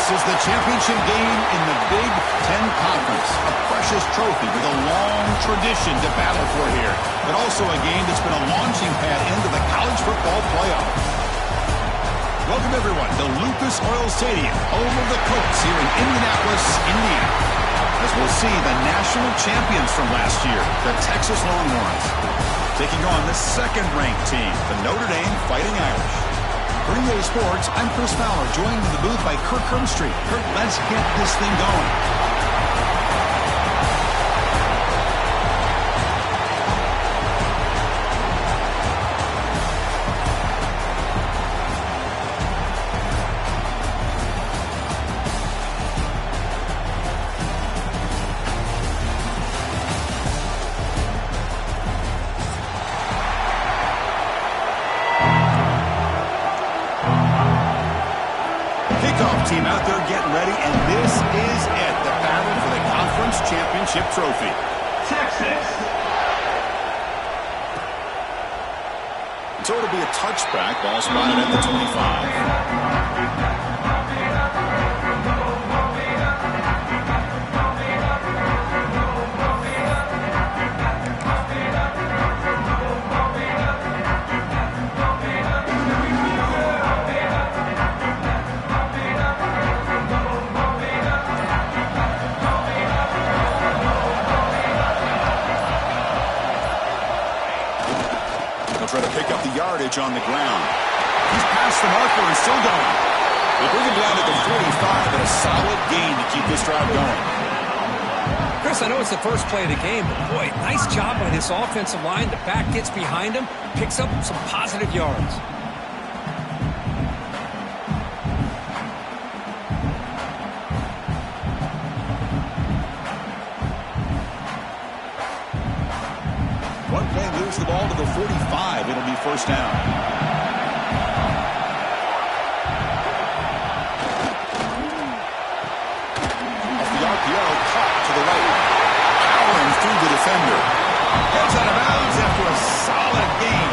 is the championship game in the Big Ten Conference. A precious trophy with a long tradition to battle for here, but also a game that's been a launching pad into the college football playoff. Welcome, everyone, to Lucas Oil Stadium, home of the Colts here in Indianapolis, Indiana. As we'll see the national champions from last year, the Texas Longhorns, taking on the second-ranked team, the Notre Dame Fighting Irish. For EA Sports, I'm Chris Fowler, joined in the booth by Kirk Herbstreit. Kirk, let's get this thing going. Team out there getting ready, and this is it, the battle for the conference championship trophy. Texas. So it'll be a touchback, ball spotted at the 25. Try to pick up the yardage on the ground. He's past the marker and still going. They bring him down to the 45, and a solid gain to keep this drive going. Chris, I know it's the first play of the game, but boy, nice job by this offensive line. The back gets behind him, picks up some positive yards. One play moves the ball to the 45. It'll be first down. Off the RPO, caught to the right. Powering through the defender. Gets out of bounds after a solid gain.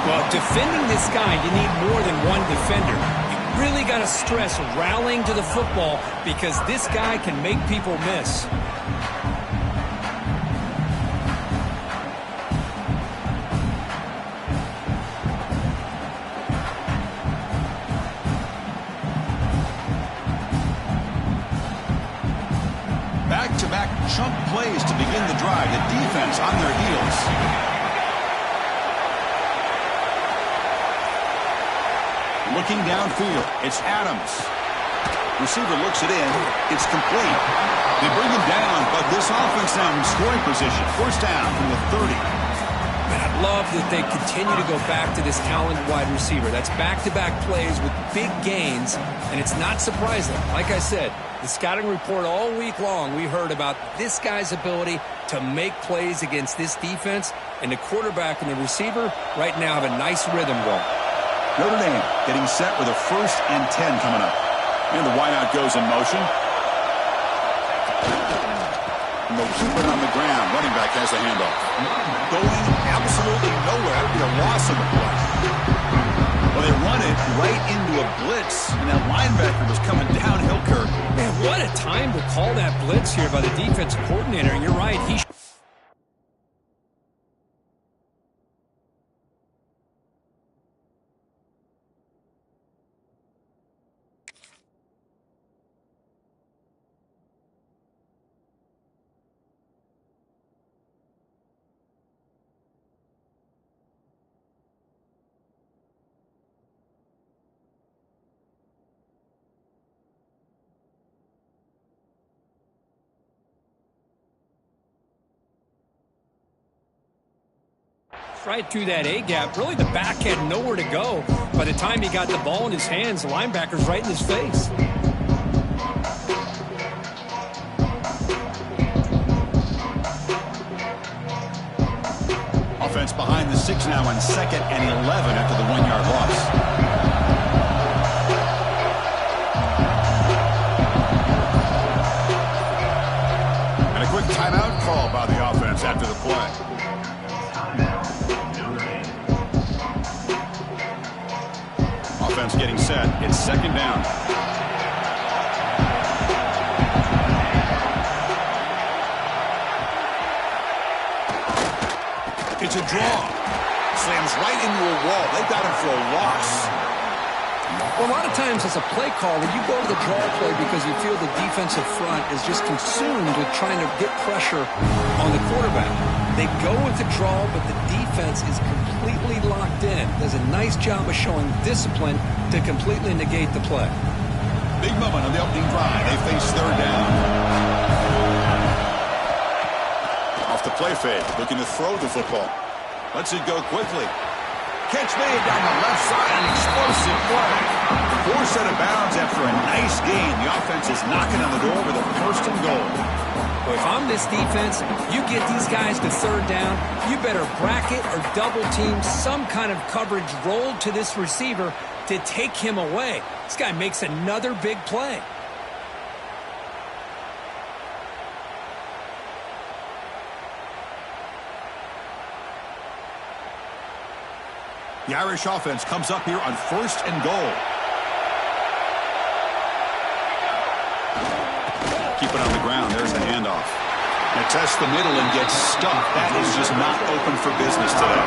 Well, defending this guy, you need more than one defender. You really got to stress rallying to the football because this guy can make people miss. Back-to-back chunk plays to begin the drive. The defense on their heels. Looking downfield, it's Adams. Receiver looks it in. It's complete. They bring him down, but this offense now in scoring position. First down from the 30. And I love that they continue to go back to this talented wide receiver. That's back-to-back plays with big gains, and it's not surprising. Like I said, the scouting report all week long, we heard about this guy's ability to make plays against this defense, and the quarterback and the receiver right now have a nice rhythm going. Notre Dame getting set with a 1st and 10 coming up. And the wideout goes in motion. And they'll keep it on the ground. Running back has a handoff. Going absolutely nowhere. It'll be a loss of the play. Well, they run it right into a blitz, and that linebacker was coming downhill, Kirk. Man, what a time to call that blitz here by the defensive coordinator. And you're right, he right through that A-gap. Really, the back had nowhere to go. By the time he got the ball in his hands, the linebacker's right in his face. Offense behind the 6 now on 2nd and 11 after the 1-yard loss. And a quick timeout call by the offense after the play. Offense getting set. It's 2nd down. finds a draw. Slams right into a wall. They've got him for a loss. Well, a lot of times as a play caller, you go to the draw play because you feel the defensive front is just consumed with trying to get pressure on the quarterback. They go with the draw, but the defense is completely locked in. Does a nice job of showing discipline to completely negate the play. Big moment on the opening drive. They face third down. Off the play fake, looking to throw the football. Lets it go quickly. Catch made down the left side, an explosive play. Forced out of bounds after a nice gain. The offense is knocking on the door with a first and goal. Well, if I'm this defense, you get these guys to third down, you better bracket or double team some kind of coverage rolled to this receiver to take him away. This guy makes another big play. The Irish offense comes up here on first and goal. Keep it on the ground. There's the handoff. They test the middle and gets stuck. That is just not open for business today.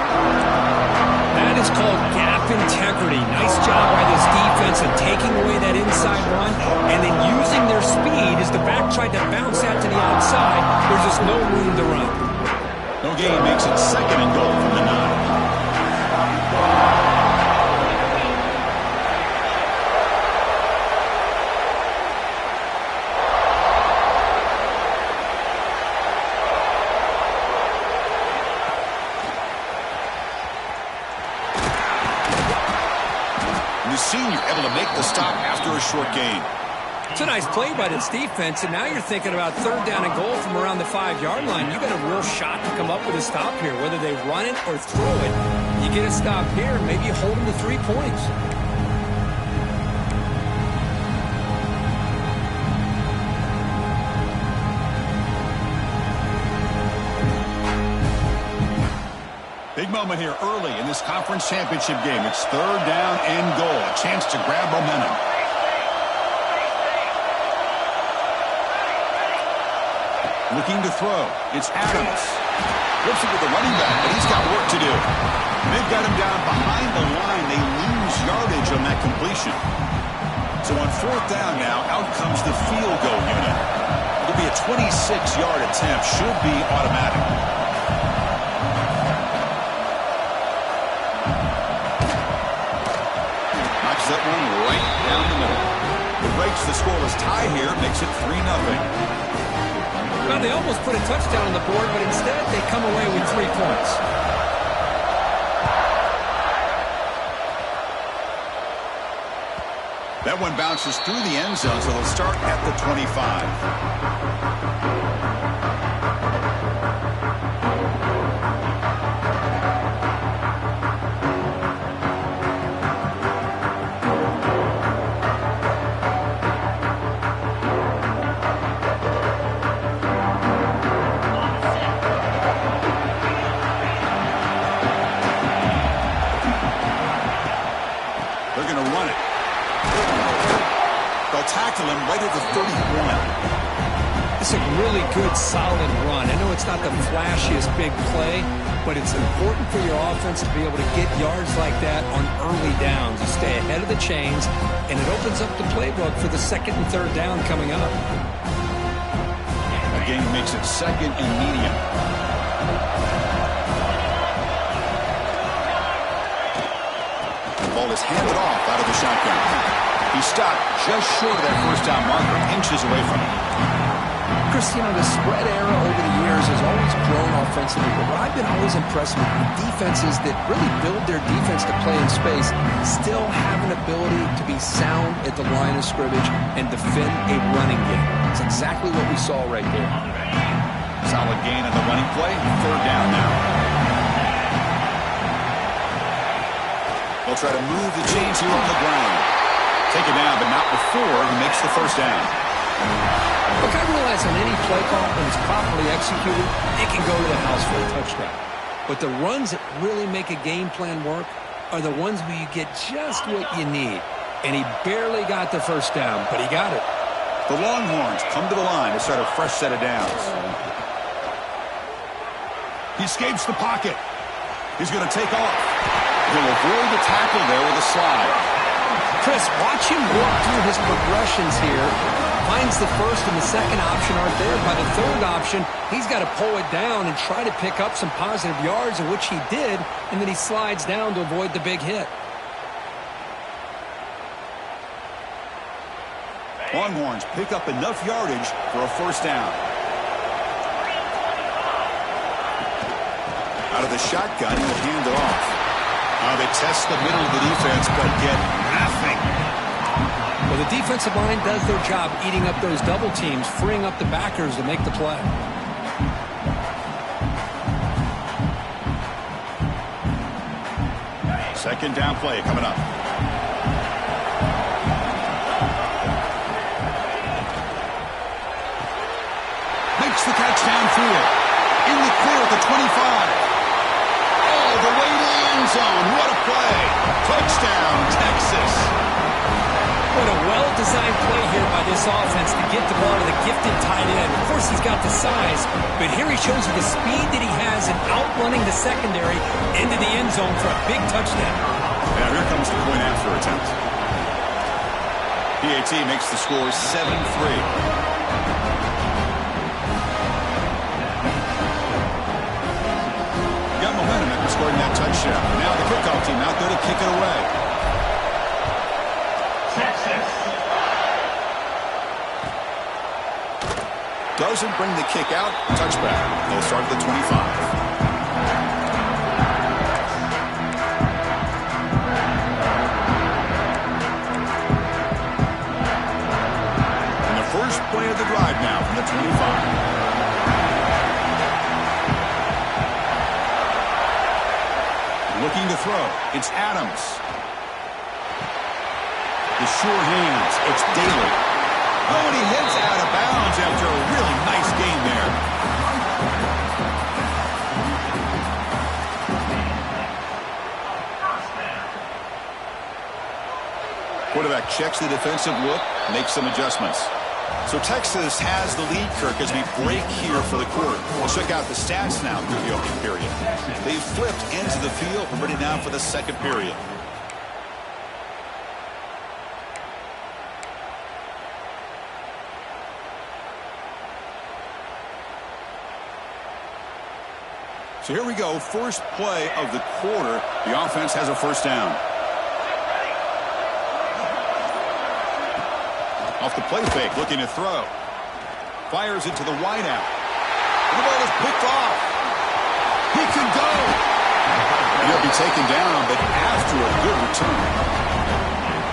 That is called gap integrity. Nice job by this defense in taking away that inside run and then using their speed as the back tried to bounce out to the outside. There's just no room to run. No gain makes it second and goal from the 9. The senior able to make the stop after a short gain. It's a nice play by this defense, and now you're thinking about third down and goal from around the 5-yard line. You got a real shot to come up with a stop here, whether they run it or throw it. You get a stop here, maybe you hold them to 3 points. Big moment here early in this conference championship game. It's third down and goal. A chance to grab momentum. Looking to throw. It's Adams. Looks it with the running back, but he's got work to do. They've got him down behind the line. They lose yardage on that completion. So on fourth down now, out comes the field goal unit. It'll be a 26-yard attempt. Should be automatic. Knocks that one right down the middle. It breaks the scoreless tie here. Makes it 3-0. Well, they almost put a touchdown on the board, but instead they come away with 3 points. That one bounces through the end zone, so they'll start at the 25. Tackle him right at the 31. It's a really good, solid run. I know it's not the flashiest big play, but it's important for your offense to be able to get yards like that on early downs. You stay ahead of the chains, and it opens up the playbook for the second and third down coming up. A gain makes it second and medium. The ball is handed off out of the shotgun. He stopped just short of that first down marker, inches away from it. Chris, you know, the spread era over the years has always grown offensively, but what I've been always impressed with defenses that really build their defense to play in space still have an ability to be sound at the line of scrimmage and defend a running game. It's exactly what we saw right there. Solid gain on the running play. Third down now. They'll try to move the chains here on the ground. Take it down, but not before he makes the first down. Look, I realize on any play call, when it's properly executed, it can go to the house for a touchdown. But the runs that really make a game plan work are the ones where you get just what you need. And he barely got the first down, but he got it. The Longhorns come to the line to start a fresh set of downs. He escapes the pocket. He's going to take off. He'll avoid the tackle there with a slide. Chris, watch him work through his progressions here. Finds the first and the second option aren't there. By the third option, he's got to pull it down and try to pick up some positive yards, in which he did, and then he slides down to avoid the big hit. Longhorns pick up enough yardage for a first down. Out of the shotgun, he'll hand it off. They test the middle of the defense, but get nothing. Well, the defensive line does their job eating up those double teams, freeing up the backers to make the play. Second down play coming up. Makes the catch downfield. In the clear at the 25. All the way to the end zone. What a play. Touchdown, Texas. What a well-designed play here by this offense to get the ball to the gifted tight end. Of course, he's got the size, but here he shows you the speed that he has in outrunning the secondary into the end zone for a big touchdown. Now here comes the point after attempt. PAT makes the score 7-3. Momentum after scoring that touchdown. Now the kickoff team out there to kick it away. Texas. Doesn't bring the kick out. Touchback. They'll start at the 25. And the first play of the drive now from the 25. Looking to throw. It's Adams. The sure hands. It's Daly. Oh, and he hits out of bounds after a really nice game there. Quarterback checks the defensive look, makes some adjustments. So Texas has the lead, Kirk, as we break here for the quarter. We'll check out the stats now through the opening period. They've flipped into the field. We're ready now for the second period. So here we go. First play of the quarter. The offense has a first down. Off the play fake, looking to throw. Fires it to the wideout. And the ball is picked off. He can go. He'll be taken down, but after a good return.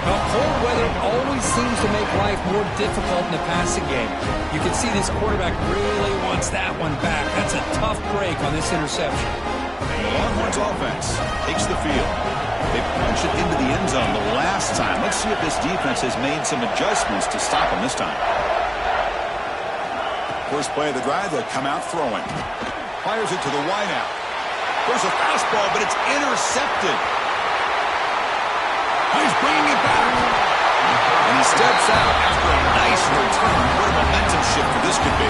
Well, cold weather always seems to make life more difficult in the passing game. You can see this quarterback really wants that one back. That's a tough break on this interception. The Longhorns offense takes the field. They punch it into the end zone the last time. Let's see if this defense has made some adjustments to stop them this time. First play of the drive, they'll come out throwing. Fires it to the wideout. There's a fastball, but it's intercepted. He's bringing it back. And he steps out after a nice return. What a momentum shift this could be.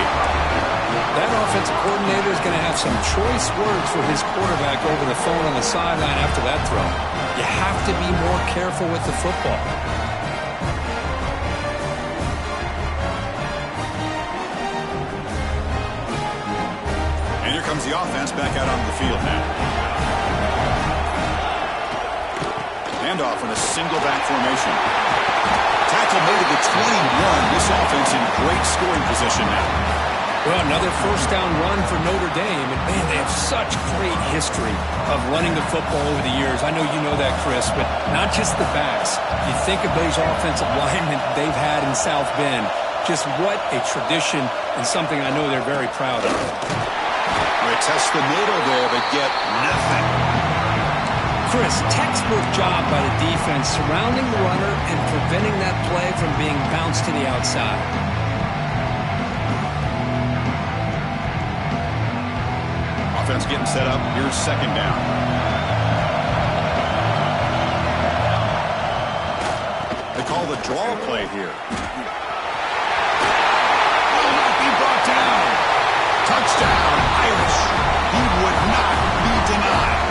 That offensive coordinator is going to have some choice words for his quarterback over the phone on the sideline after that throw. You have to be more careful with the football. And here comes the offense back out onto the field now. Handoff in a single back formation. Tackle made at the 21. This offense in great scoring position now. Well, another first down run for Notre Dame. And, man, they have such great history of running the football over the years. I know you know that, Chris, but not just the backs. You think of those offensive linemen they've had in South Bend. Just what a tradition and something I know they're very proud of. They test the middle there, but get nothing. Chris, textbook job by the defense surrounding the runner and preventing that play from being bounced to the outside. Offense getting set up. Here's second down. They call the draw play here. Will not be brought down. Touchdown, Irish. He would not be denied.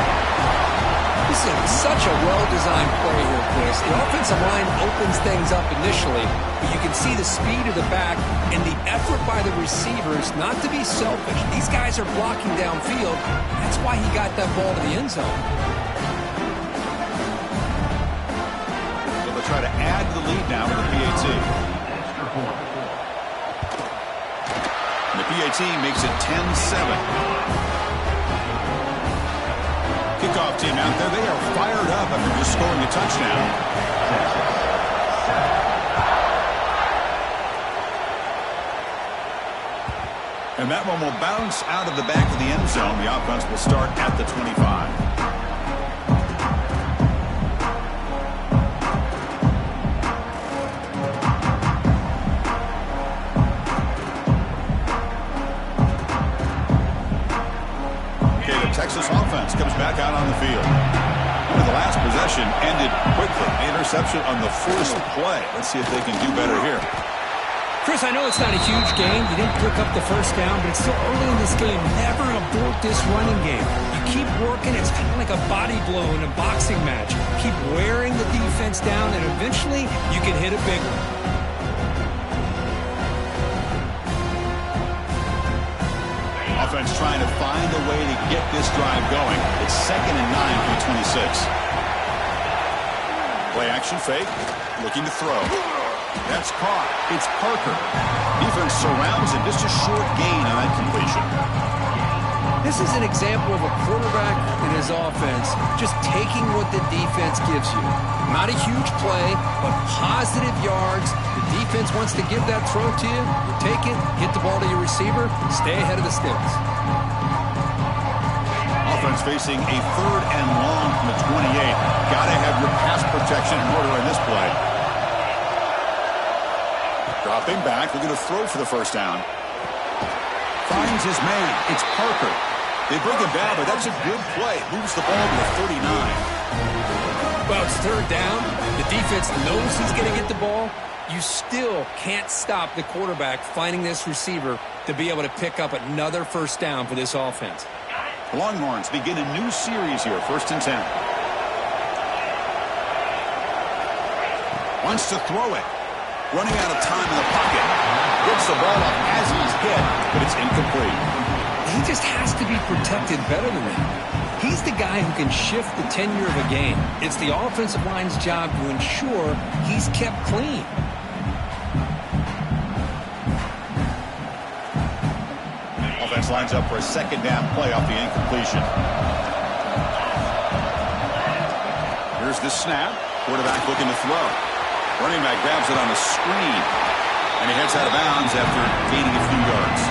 such a well-designed play here, Chris. The offensive line opens things up initially, but you can see the speed of the back and the effort by the receivers not to be selfish. These guys are blocking downfield. That's why he got that ball to the end zone. So they'll try to add to the lead now with the PAT. And the PAT makes it 10-7. Kickoff team out there, they are fired up after just scoring a touchdown. And that one will bounce out of the back of the end zone. The offense will start at the 25. Texas offense comes back out on the field. The last possession ended quickly. Interception on the first play. Let's see if they can do better here. Chris, I know it's not a huge game. You didn't pick up the first down, but it's still early in this game. Never abort this running game. You keep working. It's kind of like a body blow in a boxing match. Keep wearing the defense down, and eventually you can hit a big one. Offense trying to find a way to get this drive going. It's 2nd and 9 from 26. Play action fake. Looking to throw. That's caught. It's Parker. Defense surrounds him. Just a short gain on that completion. This is an example of a quarterback and his offense just taking what the defense gives you. Not a huge play, but positive yards. The defense wants to give that throw to you. You take it, get the ball to your receiver, stay ahead of the sticks. Offense facing a 3rd and long from the 28. Got to have your pass protection in order in this play. Dropping back, looking to throw for the first down. Finds his man. It's Parker. They bring him down, but that's a good play. Moves the ball to the 39. Well, it's 3rd down. The defense knows he's going to get the ball. You still can't stop the quarterback finding this receiver to be able to pick up another first down for this offense. Longhorns begin a new series here, 1st and 10. Wants to throw it. Running out of time in the pocket. Gets the ball up as he's hit, but it's incomplete. He just has to be protected better than that. He's the guy who can shift the tenure of a game. It's the offensive line's job to ensure he's kept clean. Offense lines up for a 2nd down play off the incompletion. Here's the snap. Quarterback looking to throw. Running back grabs it on a screen. And he heads out of bounds after gaining a few yards.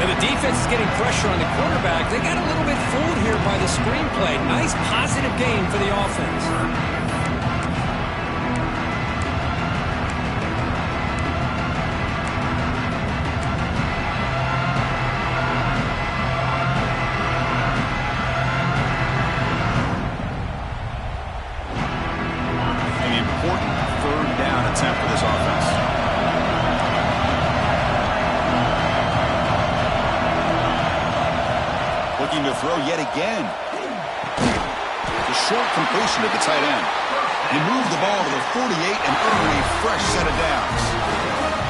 And the defense is getting pressure on the quarterback. They got a little bit fooled here by the screenplay. Nice positive game for the offense. An important 3rd down attempt for this offense. Looking to throw yet again. The short completion at the tight end. He moved the ball to the 48 and earned a fresh set of downs.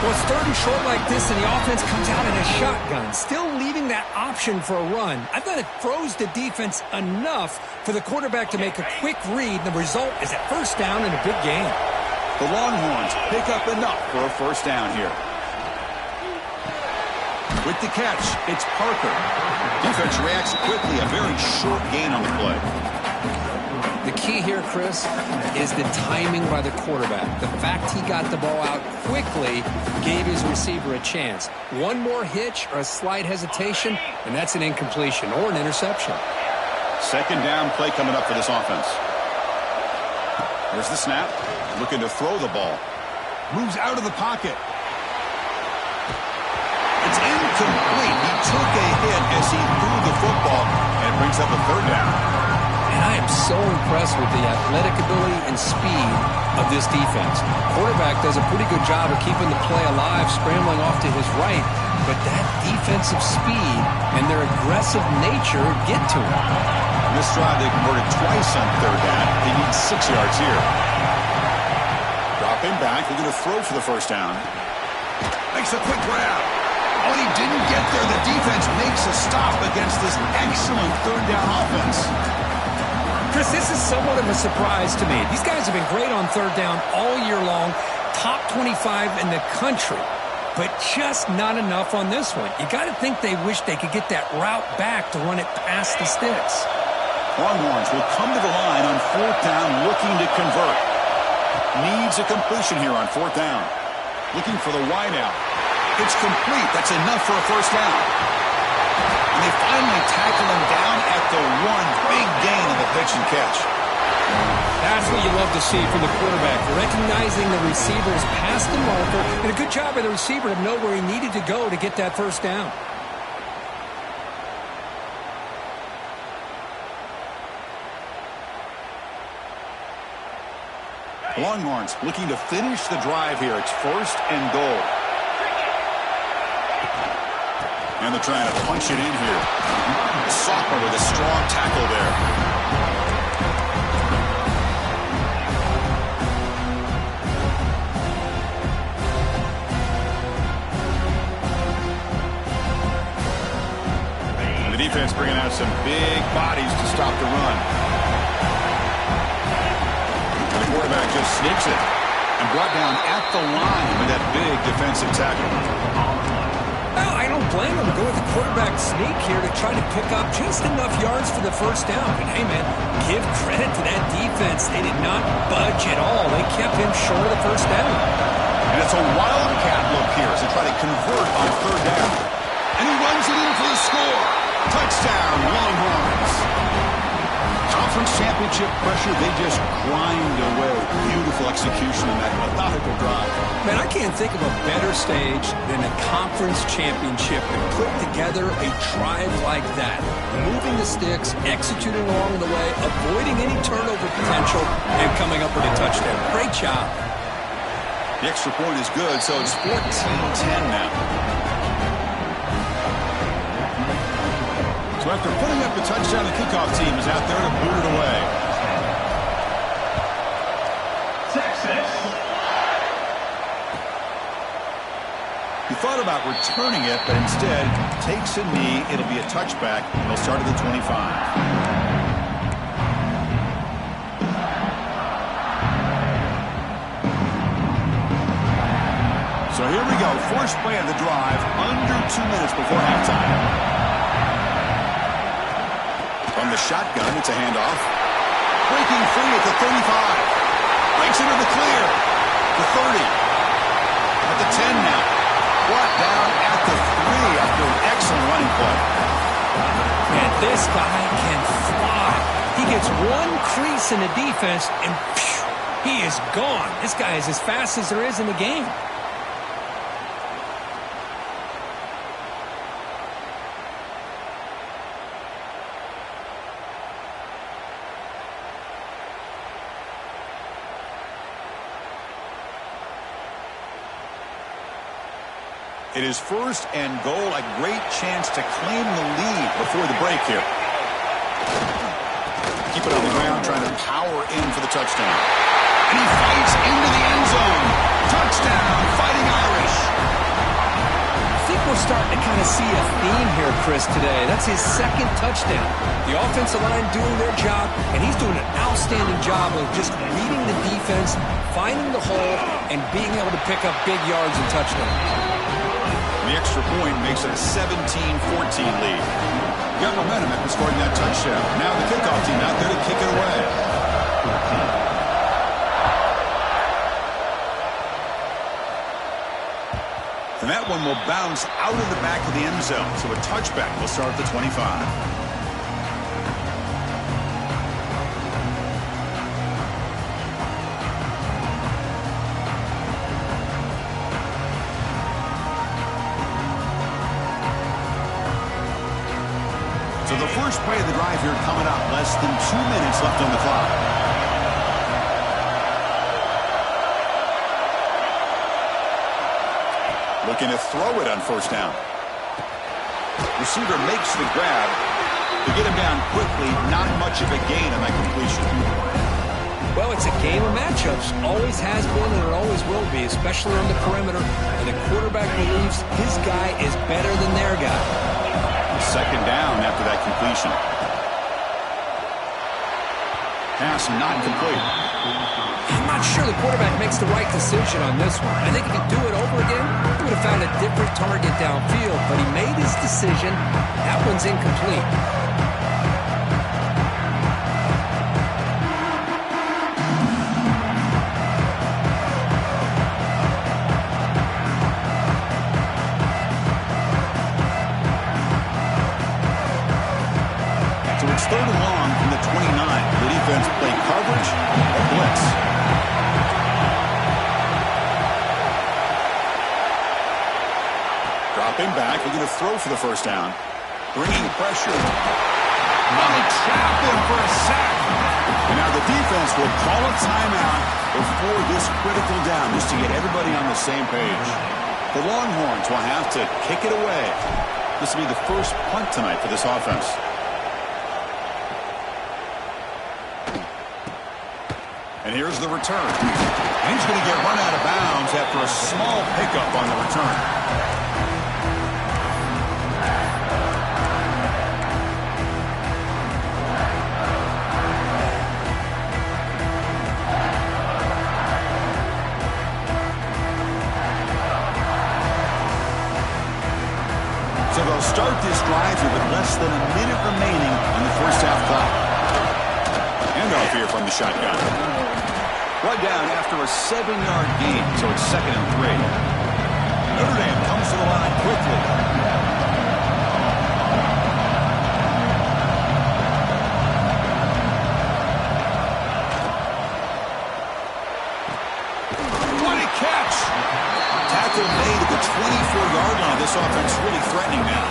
Well, it's 3rd and short like this, and the offense comes out in a shotgun, still leaving that option for a run. I thought it froze the defense enough for the quarterback to make a quick read. The result is a first down in a big game. The Longhorns pick up enough for a first down here. With the catch, it's Parker. Defense reacts quickly, a very short gain on the play. The key here, Chris, is the timing by the quarterback. The fact he got the ball out quickly gave his receiver a chance. One more hitch or a slight hesitation, and that's an incompletion or an interception. 2nd down play coming up for this offense. There's the snap. Looking to throw the ball. Moves out of the pocket. It's incomplete. He took a hit as he threw the football, and it brings up a 3rd down. And I am so impressed with the athletic ability and speed of this defense. Quarterback does a pretty good job of keeping the play alive, scrambling off to his right, but that defensive speed and their aggressive nature get to him. This drive, they converted twice on third down. They need 6 yards here. Dropping back. They're going to throw for the first down. Makes a quick grab. Oh, he didn't get there. The defense makes a stop against this excellent third down offense. Chris, this is somewhat of a surprise to me. These guys have been great on third down all year long. Top 25 in the country. But just not enough on this one. You got to think they wish they could get that route back to run it past the sticks. Longhorns will come to the line on fourth down looking to convert. Needs a completion here on fourth down. Looking for the wide out. It's complete. That's enough for a first down. And they finally tackle him down at the one. Big gain on the pitch and catch. That's what you love to see from the quarterback. Recognizing the receiver's past the marker. And a good job by the receiver to know where he needed to go to get that first down. Longhorns looking to finish the drive here. It's first and goal. And they're trying to punch it in here. Sophomore with a strong tackle there. And the defense bringing out some big bodies to stop the run. The quarterback just sneaks it and brought down at the line with that big defensive tackle. Well, I don't blame him to go with the quarterback sneak here to try to pick up just enough yards for the first down. But hey, man, give credit to that defense. They did not budge at all. They kept him short of the first down. And it's a wildcat look here as they try to convert on third down. And he runs it in for the score. Touchdown, Longhorns. Conference championship pressure, they just grind away. Beautiful execution in that methodical drive. Man, I can't think of a better stage than a conference championship to put together a drive like that. Moving the sticks, executing along the way, avoiding any turnover potential, and coming up with a touchdown. Great job. The extra point is good, so it's 14-10 now. So after putting up a touchdown, the kickoff team is out there to boot it away. Texas. He thought about returning it, but instead takes a knee. It'll be a touchback. They'll start at the 25. So here we go. First play of the drive, under 2 minutes before halftime. From the shotgun, it's a handoff. Breaking free at the 35. Breaks into the clear. The 30. At the 10 now. Brought down at the 3 after an excellent running play. And this guy can fly. He gets one crease in the defense, and phew, he is gone. This guy is as fast as there is in the game. It is first and goal, a great chance to claim the lead before the break here. Keep it on the ground, trying to power in for the touchdown. And he fights into the end zone. Touchdown, Fighting Irish. I think we're starting to kind of see a theme here, Chris, today. That's his second touchdown. The offensive line doing their job, and he's doing an outstanding job of just reading the defense, finding the hole, and being able to pick up big yards and touchdowns. The extra point makes it a 17-14 lead. Got momentum after scoring that touchdown. Now the kickoff team out there to kick it away. And that one will bounce out of the back of the end zone. So a touchback will start at the 25. So the first play of the drive here coming up. Less than 2 minutes left on the clock. Looking to throw it on first down. Receiver makes the grab. To get him down quickly, not much of a gain on that completion. Well, it's a game of matchups. Always has been and it always will be, especially on the perimeter. And the quarterback believes his guy is better than their guy. Second down after that completion. Pass not complete. I'm not sure the quarterback makes the right decision on this one. I think if he'd do it over again, he would have found a different target downfield. But he made his decision. That one's incomplete. It's third and long from the 29. The defense played coverage or blitz. Dropping back, looking to throw for the first down. Bringing pressure. Might trap him for a sack. And now the defense will call a timeout before this critical down, just to get everybody on the same page. The Longhorns will have to kick it away. This will be the first punt tonight for this offense. And here's the return. And he's going to get run out of bounds after a small pickup on the return. So they'll start this drive here with less than a minute remaining on the first half clock. Handoff here from the shotgun. Brought down after a 7-yard gain, so it's 2nd and 3. Notre Dame comes to the line quickly. What a catch! Tackle made at the 24-yard line. This offense really threatening now.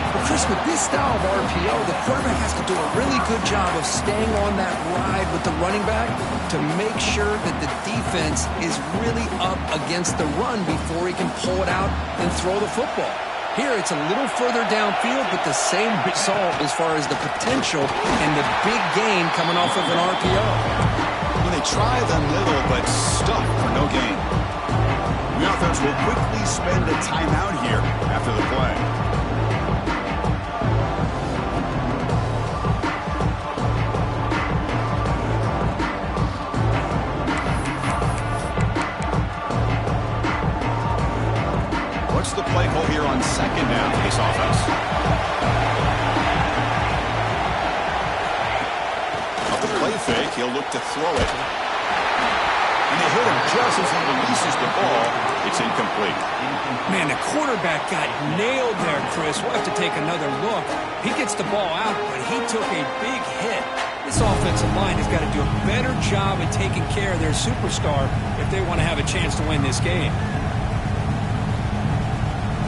But Chris, with this style of RPO, the quarterback has to do a really good job of staying on that ride with the running back to make sure that the defense is really up against the run before he can pull it out and throw the football. Here, it's a little further downfield, but the same result as far as the potential and the big gain coming off of an RPO. When they try the middle, but stuck for no gain. The offense will quickly spend a timeout here after the play. What's the play call here on second down for this offense? Off the play fake, he'll look to throw it. And they hit him just as he releases the ball. It's incomplete. Man, the quarterback got nailed there, Chris. We'll have to take another look. He gets the ball out, but he took a big hit. This offensive line has got to do a better job at taking care of their superstar if they want to have a chance to win this game.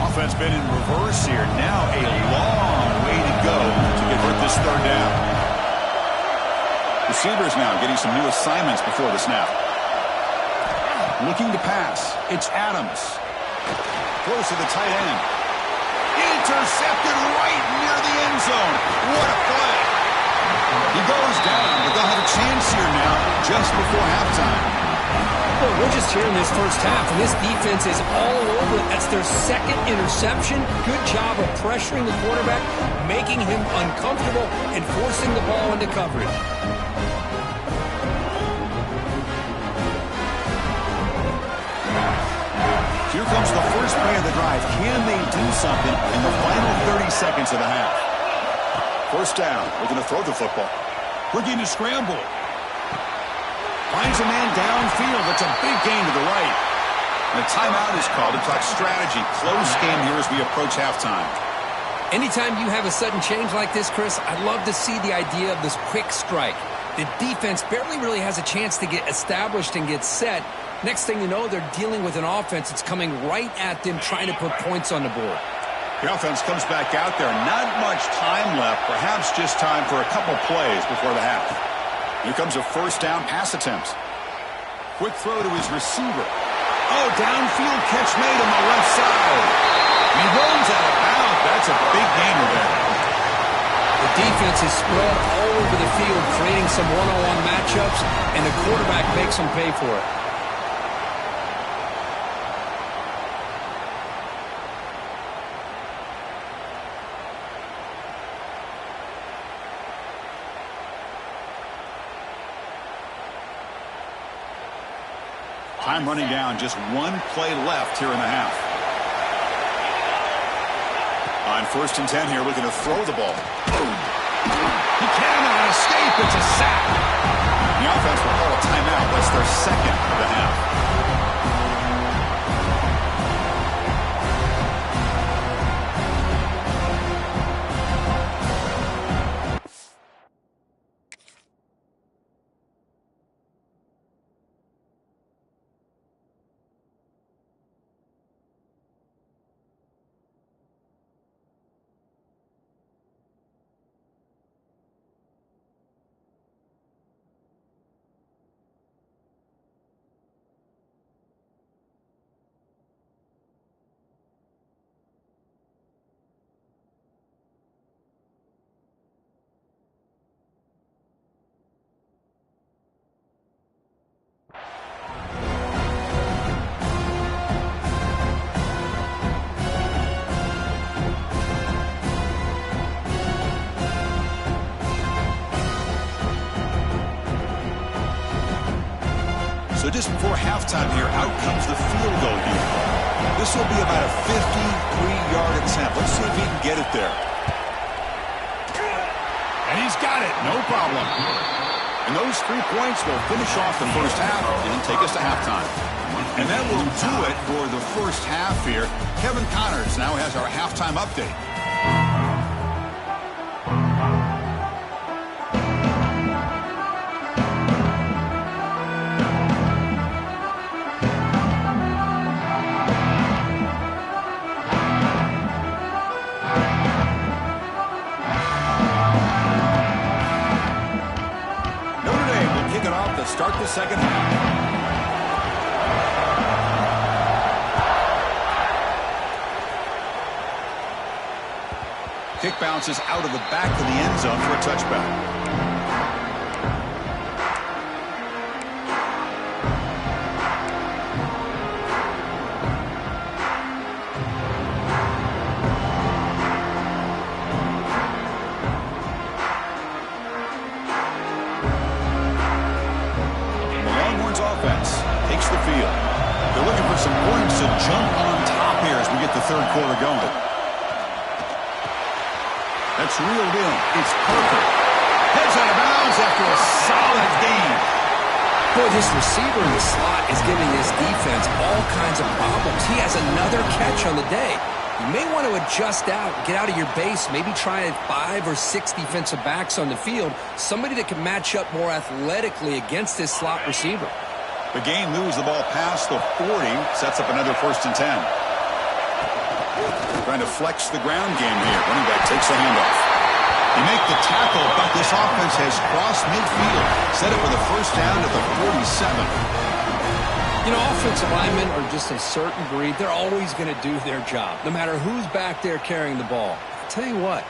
Offense been in reverse here. Now a long way to go to convert this third down. Receivers now getting some new assignments before the snap. Looking to pass. It's Adams. Close to the tight end. Intercepted right near the end zone. What a play. He goes down, but they'll have a chance here now just before halftime. Well, we're just here in this first half, and this defense is all over it. That's their second interception. Good job of pressuring the quarterback, making him uncomfortable, and forcing the ball into coverage. Here comes the first play of the drive. Can they do something in the final 30 seconds of the half? First down. Looking to throw the football. Looking to scramble. Finds a man downfield. It's a big gain to the right. And a timeout is called to talk strategy. Close game here as we approach halftime. Anytime you have a sudden change like this, Chris, I'd love to see the idea of this quick strike. The defense barely really has a chance to get established and get set. Next thing you know, they're dealing with an offense that's coming right at them, trying to put points on the board. The offense comes back out there. Not much time left. Perhaps just time for a couple plays before the half. Here comes a first down pass attempt. Quick throw to his receiver. Oh, downfield catch made on the left side. He runs out of bounds. That's a big gainer there. The defense is spread all over the field, creating some one-on-one matchups, and the quarterback makes them pay for it. Time running down, just one play left here in the half. On 1st and 10 here, looking to throw the ball. Boom. He cannot escape. It's a sack. The offense will call a timeout. That's their second of the half. So just before halftime here, out comes the field goal here. This will be about a 53-yard attempt. Let's see if he can get it there. And he's got it. No problem. And those 3 points will finish off the first half and take us to halftime. And that will do it for the first half here. Kevin Connors now has our halftime update. Start the second half. Kick bounces out of the back of the end zone for a touchback. Takes the field. They're looking for some points to jump on top here as we get the third quarter going. That's reeled in. It's perfect. Heads out of bounds after a solid gain. Boy, this receiver in the slot is giving this defense all kinds of problems. He has another catch on the day. You may want to adjust out, get out of your base, maybe try 5 or 6 defensive backs on the field, somebody that can match up more athletically against this slot receiver. The game moves the ball past the 40, sets up another 1st and 10. Trying to flex the ground game here. Running back takes the handoff. He make the tackle, but this offense has crossed midfield. Set it for the first down at the 47. You know, offensive linemen are just a certain breed. They're always going to do their job, no matter who's back there carrying the ball. I'll tell you what,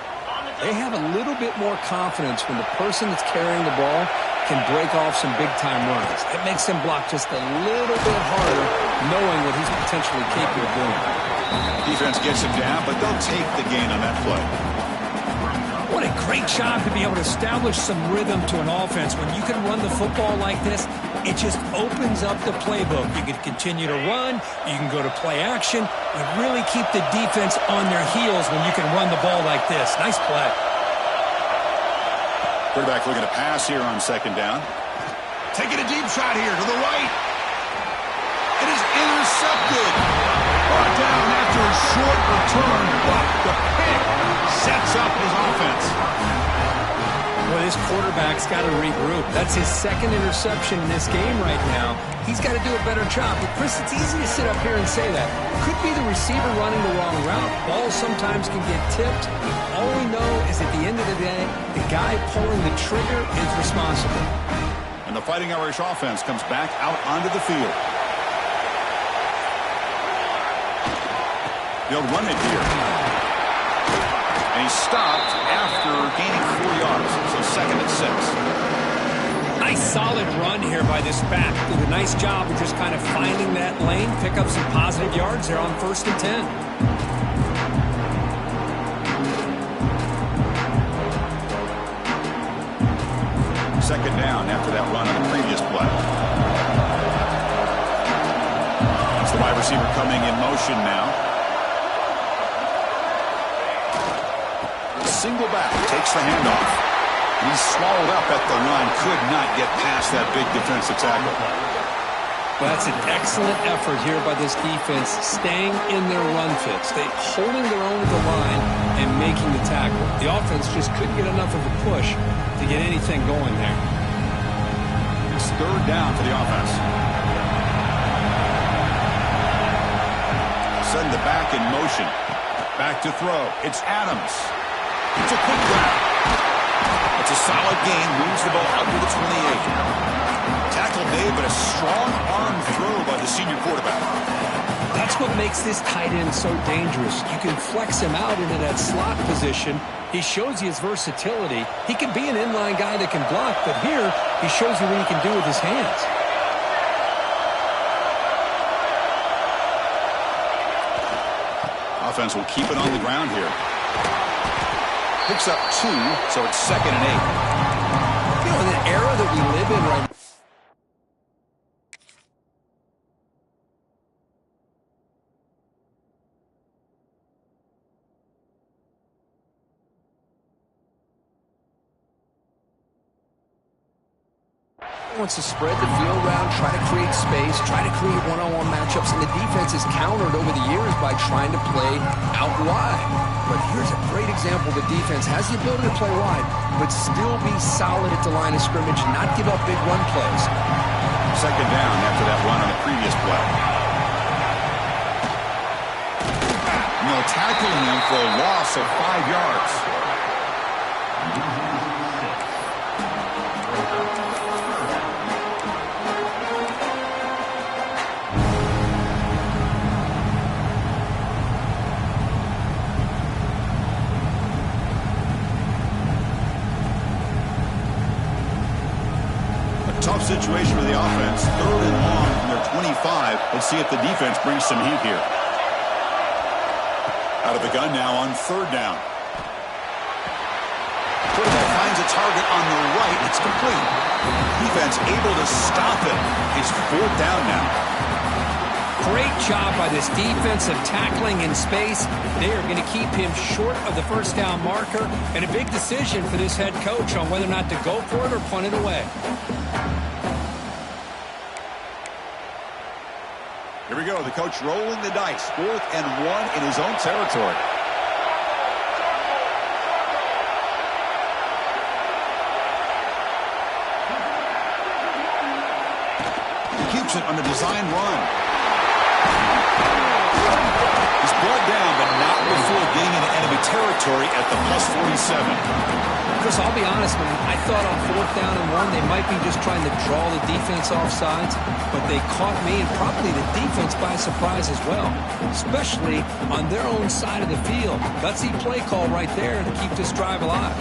they have a little bit more confidence when the person that's carrying the ball can break off some big-time runs. It makes him block just a little bit harder, knowing what he's potentially capable of doing. Defense gets him down, but they'll take the gain on that play. What a great job to be able to establish some rhythm to an offense. When you can run the football like this, it just opens up the playbook. You can continue to run, you can go to play action, and really keep the defense on their heels when you can run the ball like this. Nice play. Quarterback looking to pass here on 2nd down. Taking a deep shot here to the right. It is intercepted. Brought down after a short return, but the pick sets up his offense. Well, this quarterback's got to regroup. That's his 2nd interception in this game right now. He's got to do a better job. But, Chris, it's easy to sit up here and say that. Could be the receiver running the wrong route. Balls sometimes can get tipped. All we know is at the end of the day, the guy pulling the trigger is responsible. And the Fighting Irish offense comes back out onto the field. They'll run it here. And he's stopped after They're gaining 4 yards, so 2nd and 6. Nice solid run here by this back. Did a nice job of just kind of finding that lane, pick up some positive yards there on 1st and 10. Second down after that run on the previous play. It's the wide receiver coming in motion now. Single back, takes the handoff. He's swallowed up at the line, could not get past that big defensive tackle. Well, that's an excellent effort here by this defense, staying in their run fits. They holding their own at the line and making the tackle. The offense just couldn't get enough of a push to get anything going there. It's 3rd down for the offense. Send the back in motion. Back to throw. It's Adams. It's a quick grab. It's a solid gain. Moves the ball out to the 28. Tackle made, but a strong arm throw by the senior quarterback. That's what makes this tight end so dangerous. You can flex him out into that slot position. He shows you his versatility. He can be an inline guy that can block, but here he shows you what he can do with his hands. Offense will keep it on the ground here. Picks up 2, so it's 2nd and 8. You know, in the era that we live in right now, wants to spread the field around, try to create space, try to create one-on-one matchups, and the defense is countered over the years by trying to play out wide. But here's a great example. The defense has the ability to play wide, but still be solid at the line of scrimmage and not give up big run plays. 2nd down after that run on the previous play. No, tackling him for a loss of 5 yards. Tough situation for the offense. 3rd and long from their 25. Let's see if the defense brings some heat here. Out of the gun now on 3rd down. Quarterback finds a target on the right. It's complete. Defense able to stop it. It's 4th down now. Great job by this defensive tackling in space. They are going to keep him short of the 1st down marker, and a big decision for this head coach on whether or not to go for it or punt it away. Here we go. The coach rolling the dice. 4th and 1 in his own territory. He keeps it on the design run. He's brought down, but not before getting into enemy territory at the +47. Chris, I'll be honest, man. I thought on 4th down and 1, they might be just trying to draw the defense off sides, but they caught me and probably the defense by surprise as well, especially on their own side of the field. Gutsy play call right there to keep this drive alive.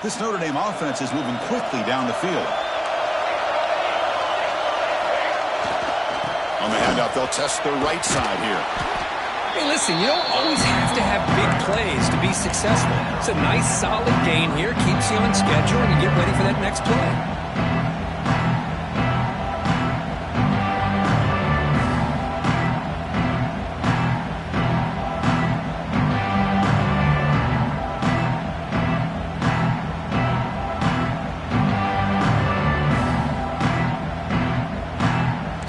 This Notre Dame offense is moving quickly down the field. On the handoff, they'll test the right side here. Hey, listen, you don't always have to have big plays to be successful. It's a nice, solid gain here. Keeps you on schedule, and you get ready for that next play.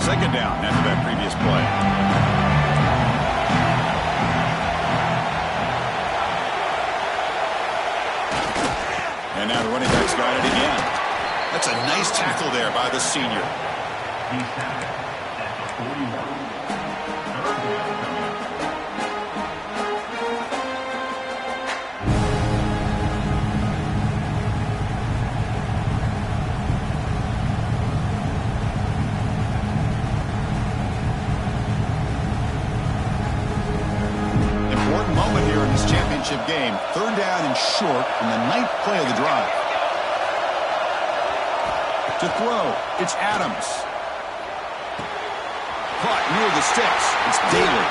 Second down after that previous play. And now the running back's got it again. That's a nice tackle there by the senior. He's tackled at the 41. championship game. 3rd down and short on the 9th play of the drive. To throw, it's Adams. Caught near the sticks. It's Daly.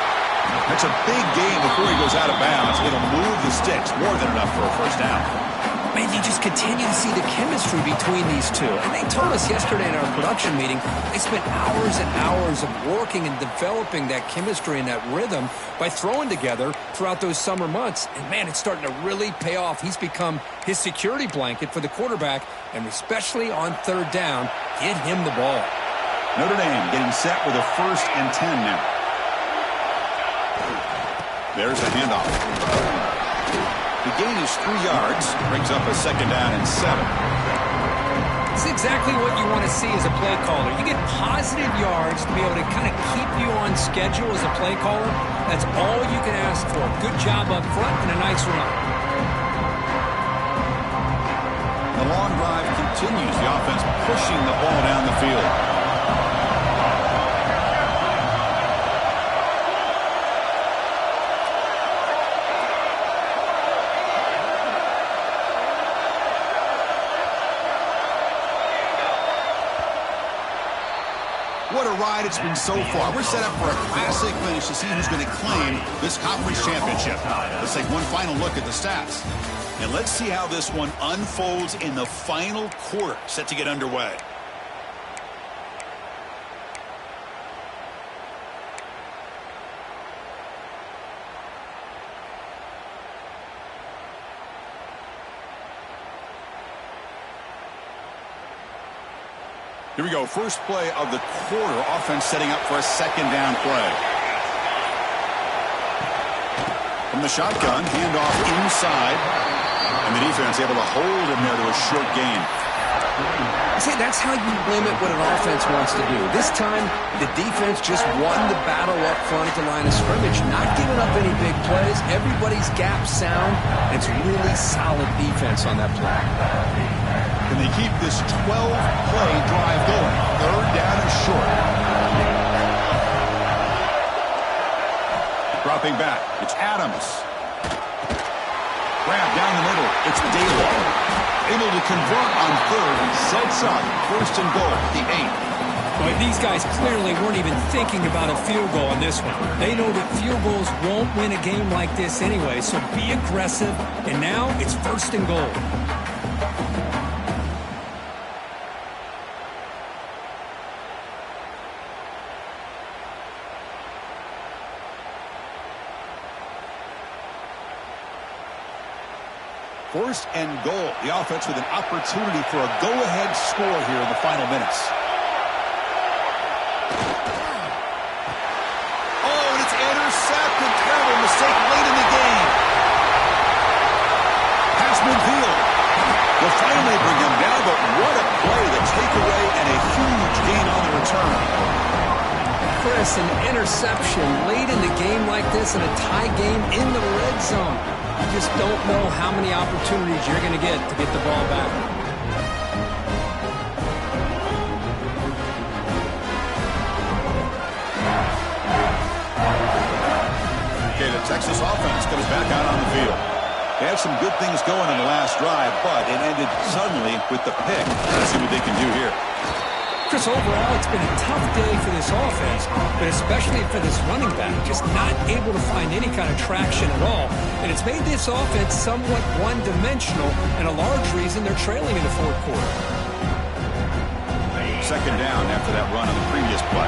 That's a big gain before he goes out of bounds. It'll move the sticks. More than enough for a 1st down. Man, you just continue to see the chemistry between these two. And they told us yesterday in our production meeting, they spent hours and hours of working and developing that chemistry and that rhythm by throwing together throughout those summer months. And, man, it's starting to really pay off. He's become his security blanket for the quarterback, and especially on 3rd down, get him the ball. Notre Dame getting set with a 1st and 10 now. There's the handoff. The gain is 3 yards, brings up a 2nd down and 7. It's exactly what you want to see as a play caller. You get positive yards to be able to kind of keep you on schedule as a play caller. That's all you can ask for. Good job up front and a nice run. The long drive continues. The offense pushing the ball down the field. What a ride it's been so far. We're set up for a classic finish to see who's going to claim this conference championship. Let's take one final look at the stats. And let's see how this one unfolds in the final quarter, set to get underway. Here we go. First play of the quarter. Offense setting up for a 2nd down play. From the shotgun, handoff inside. And the defense able to hold him there to a short gain. See, that's how you limit what an offense wants to do. This time, the defense just won the battle up front at the line of scrimmage, not giving up any big plays. Everybody's gap sound. And it's really solid defense on that play. Can they keep this 12-play drive going? 3rd down and short. Dropping back. It's Adams. Grab down the middle. It's Daly. Able to convert on 3rd. Sets up 1st and goal. The 8th. Boy, these guys clearly weren't even thinking about a field goal on this one. They know that field goals won't win a game like this anyway, so be aggressive. And now it's 1st and goal. First and goal. The offense with an opportunity for a go-ahead score here in the final minutes. Oh, and it's intercepted. Terrible mistake late in the game. Pass midfield. Will finally bring him down, but what a play. The takeaway and a huge gain on the return. Chris, an interception late in the game like this in a tie game in the red zone. You just don't know how many opportunities you're going to get the ball back. Okay, the Texas offense comes back out on the field. They had some good things going in the last drive, but it ended suddenly with the pick. Let's see what they can do here. Chris, overall, it's been a tough day for this offense, but especially for this running back, just not able to find any kind of traction at all. And it's made this offense somewhat one-dimensional, and a large reason they're trailing in the 4th quarter. 2nd down after that run on the previous play.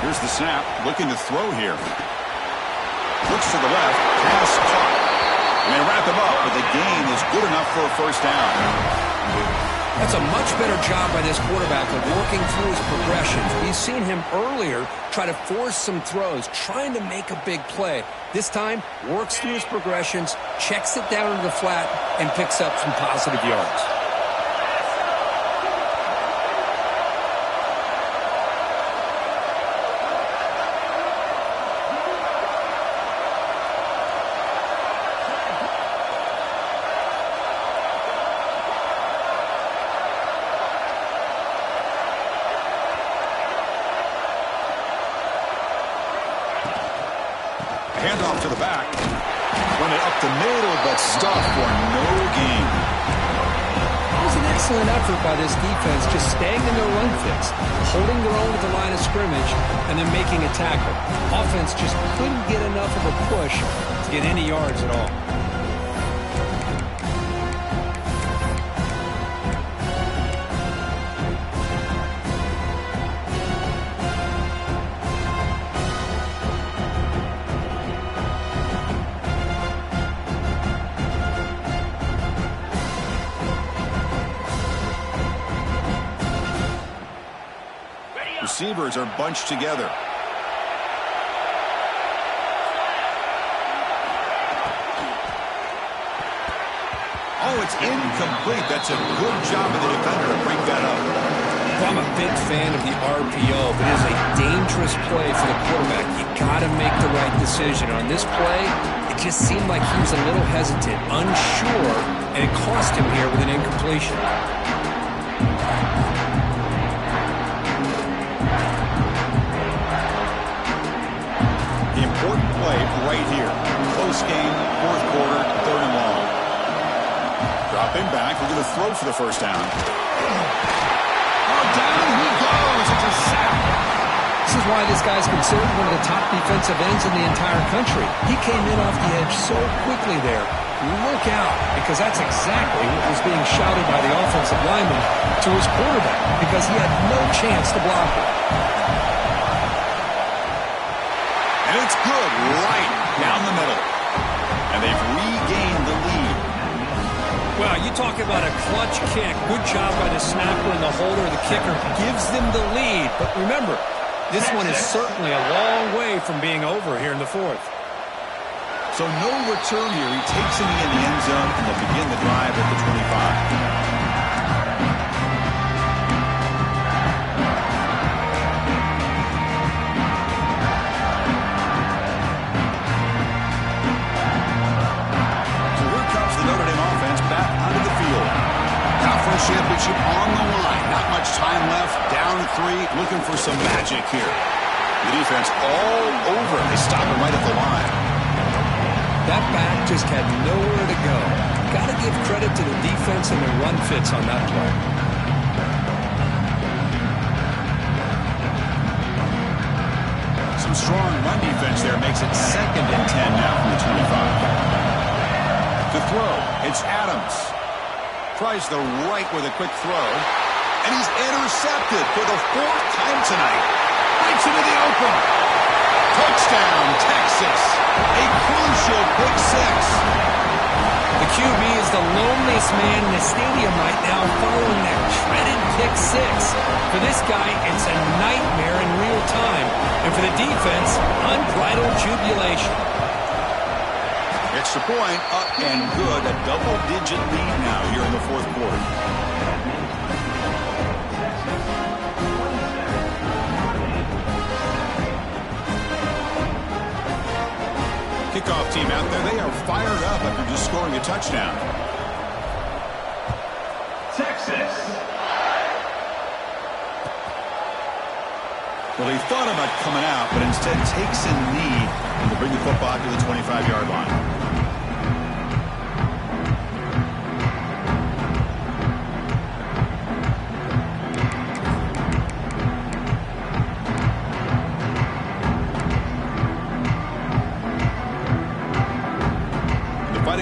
Here's the snap, looking to throw here. Looks to the left, pass caught. And they wrap him up, but the gain is good enough for a 1st down. That's a much better job by this quarterback of working through his progressions. We've seen him earlier try to force some throws, trying to make a big play. This time, works through his progressions, checks it down to the flat, and picks up some positive yards. Handoff to the back. Run it up the middle, but stuffed for no gain. It was an excellent effort by this defense, just staying in their run fits, holding their own at the line of scrimmage, and then making a tackle. Offense just couldn't get enough of a push to get any yards at all. Receivers are bunched together. Oh, it's incomplete. That's a good job of the defender to break that up. I'm a big fan of the RPO, but it is a dangerous play for the quarterback. You got to make the right decision. On this play, it just seemed like he was a little hesitant, unsure, and it cost him here with an incompletion. Important play right here. Close game, fourth quarter, third and long. Dropping back, we're going to throw for the first down. Oh, down he goes. It's a sack. This is why this guy's considered one of the top defensive ends in the entire country. He came in off the edge so quickly there. Look out, because that's exactly what was being shouted by the offensive lineman to his quarterback, because he had no chance to block it. And it's good right down the middle. And they've regained the lead. Well, you talk about a clutch kick. Good job by the snapper and the holder. The kicker gives them the lead. But remember, this one is certainly a long way from being over here in the fourth. So no return here. He takes it in the end zone, and they'll begin the drive at the 25. Championship on the line. Not much time left. Down 3. Looking for some magic here. The defense all over. They stop it right at the line. That back just had nowhere to go. Got to give credit to the defense and the run fits on that play. Some strong run defense there makes it 2nd and 10 now from the 25. To throw, it's Adams. Tries the right with a quick throw. And he's intercepted for the 4th time tonight. Breaks into the open. Touchdown, Texas. A crucial pick 6. The QB is the loneliest man in the stadium right now following that dreaded pick 6. For this guy, it's a nightmare in real time. And for the defense, unbridled jubilation. Extra point, up and good. A double-digit lead now here in the fourth quarter. Kickoff team out there. They are fired up after just scoring a touchdown. Texas. Well, they thought about coming out, but instead takes a knee and to bring the football to the 25-yard line.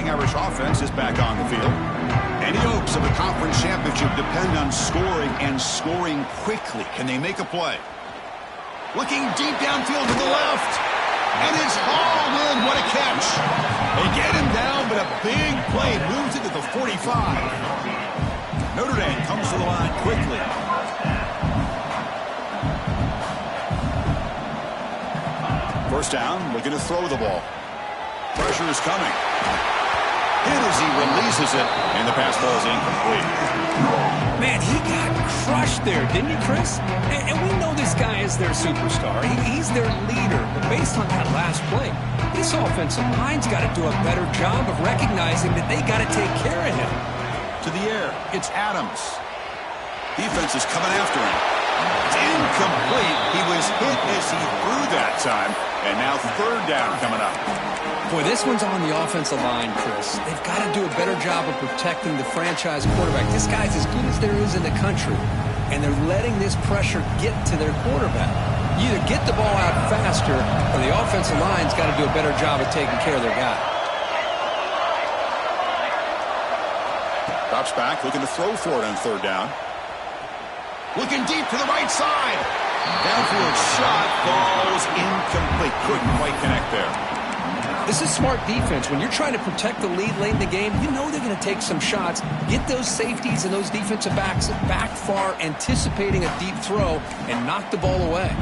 Irish offense is back on the field. Any hopes of a conference championship depend on scoring and scoring quickly. Can they make a play? Looking deep downfield to the left. And it's hauled in. What a catch. They get him down, but a big play moves it to the 45. Notre Dame comes to the line quickly. First down, looking to throw the ball. Pressure is coming. And as he releases it, and the pass ball is incomplete. Man, he got crushed there, didn't he, Chris? And we know this guy is their superstar. He's their leader. But based on that last play, this offensive line's got to do a better job of recognizing that they got to take care of him. To the air, it's Adams. Defense is coming after him. It's incomplete. He was hit as he threw that time. And now third down coming up. Boy, this one's on the offensive line, Chris. They've got to do a better job of protecting the franchise quarterback. This guy's as good as there is in the country, and they're letting this pressure get to their quarterback. You either get the ball out faster, or the offensive line's got to do a better job of taking care of their guy. Drops back, looking to throw for it on third down. Looking deep to the right side. Downfield shot falls incomplete. Couldn't quite connect there. This is smart defense. When you're trying to protect the lead late in the game, you know they're going to take some shots. Get those safeties and those defensive backs back far, anticipating a deep throw, and knock the ball away.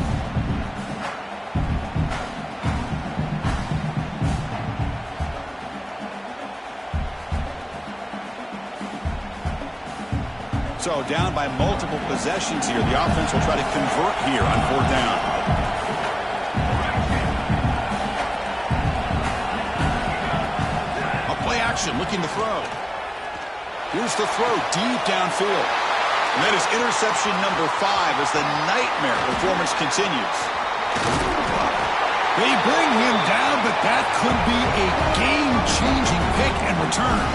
So down by multiple possessions here. The offense will try to convert here on fourth down. Looking to throw. Here's the throw deep downfield. And that is interception number 5 as the nightmare performance continues. They bring him down, but that could be a game-changing pick and return.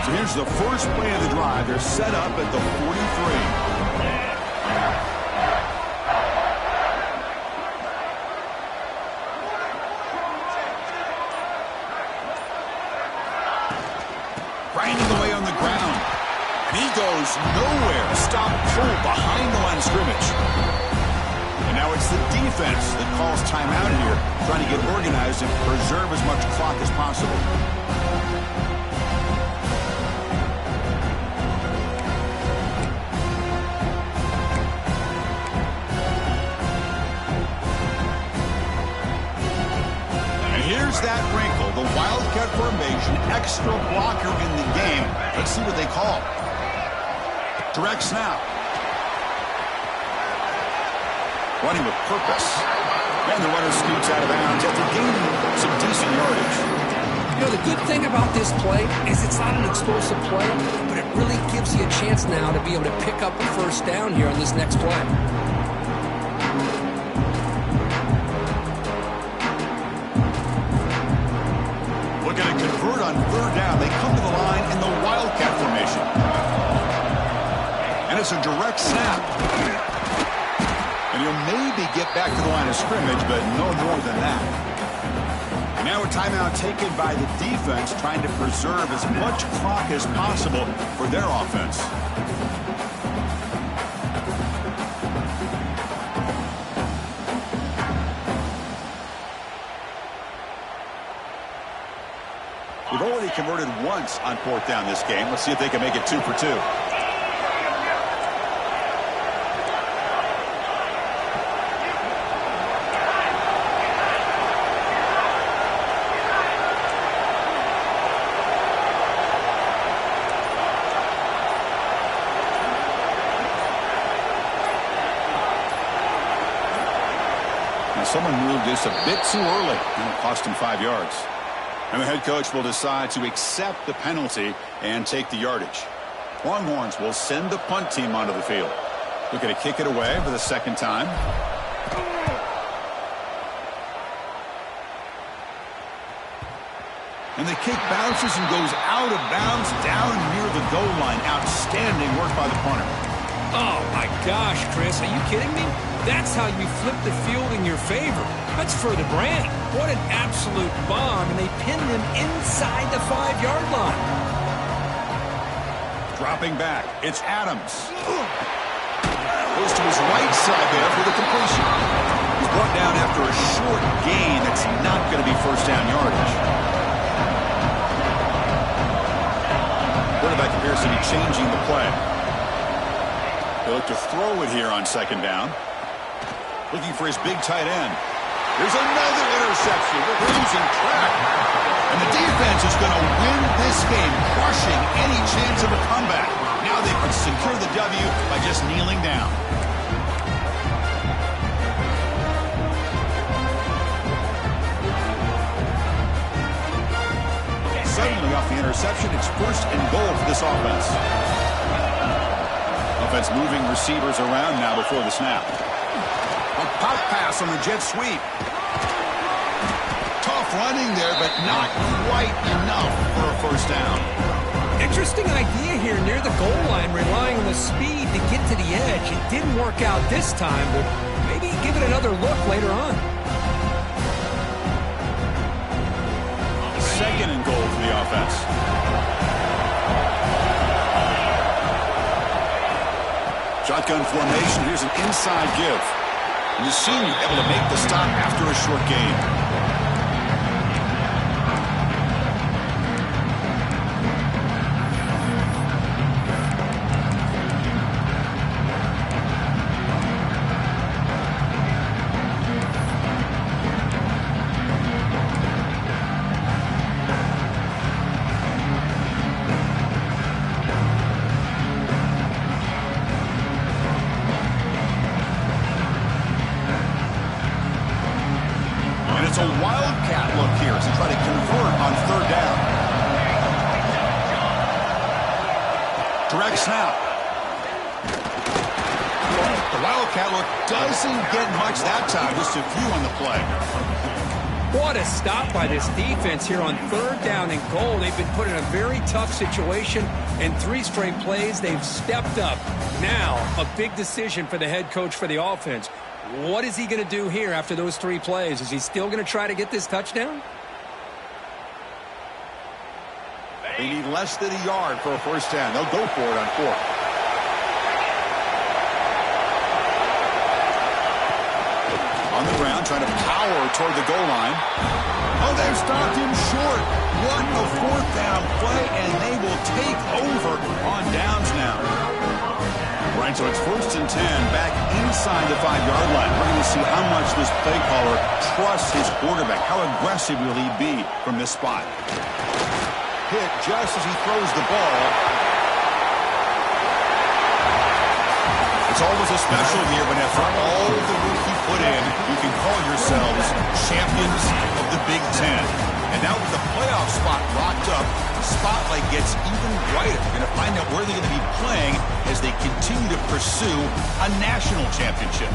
Here's the first play of the drive. They're set up at the 43. Grinding away on the ground. And he goes nowhere. Stop pull behind the line of scrimmage. And now it's the defense that calls timeout here, trying to get organized and preserve as much clock as possible. Here's that wrinkle, the Wildcat formation, extra blocker in the game. Let's see what they call. Direct snap. Running with purpose. And the runner scoots out of bounds after gaining some decent yardage. You know, the good thing about this play is it's not an explosive play, but it really gives you a chance now to be able to pick up a first down here on this next play. Convert on third down. They come to the line in the Wildcat formation. And it's a direct snap. And he'll maybe get back to the line of scrimmage, but no more than that. And now a timeout taken by the defense, trying to preserve as much clock as possible for their offense. They've already converted once on fourth down this game. Let's see if they can make it 2 for 2. Now someone moved this a bit too early, and it cost him 5 yards. And the head coach will decide to accept the penalty and take the yardage. Longhorns will send the punt team onto the field. Looking to kick it away for the second time. And the kick bounces and goes out of bounds down near the goal line. Outstanding work by the punter. Oh, my gosh, Chris. Are you kidding me? That's how you flip the field in your favor. That's for the brand. What an absolute bomb. And they pinned him inside the 5-yard line. Dropping back. It's Adams. Goes to his right side there for the completion. He's brought down after a short gain. That's not going to be first down yardage. Quarterback appears to be changing the play. They look to throw it here on second down. Looking for his big tight end. There's another interception. They're losing track. And the defense is going to win this game, crushing any chance of a comeback. Now they can secure the W by just kneeling down. reception. It's first and goal for this offense. Offense moving receivers around now before the snap. A pop pass on the jet sweep. Tough running there, but not quite enough for a first down. Interesting idea here near the goal line, relying on the speed to get to the edge. It didn't work out this time, but maybe give it another look later on. Second and goal for the offense. Shotgun formation. Here's an inside give. And the senior able to make the stop after a short gain. It's a wildcat look here as they try to convert on third down. Direct snap. The wildcat look doesn't get much that time. Just a few on the play. What a stop by this defense here on third down and goal. They've been put in a very tough situation. In 3 straight plays, they've stepped up. Now, a big decision for the head coach for the offense. What is he going to do here after those 3 plays? Is he still going to try to get this touchdown? They need less than a yard for a first down. They'll go for it on 4th. On the ground, trying to power toward the goal line. Oh, they've stopped him short. What a 4th down play, and they will take over on downs now. Right, so it's 1st and 10, back inside the 5-yard line. We're going to see how much this play caller trusts his quarterback. How aggressive will he be from this spot? Hit just as he throws the ball. It's always a special year when after all the work you put in, you can call yourselves champions of the Big Ten. And now with the playoff spot locked up, the spotlight gets even brighter. We're going to find out where they're going to be playing as they continue to pursue a national championship.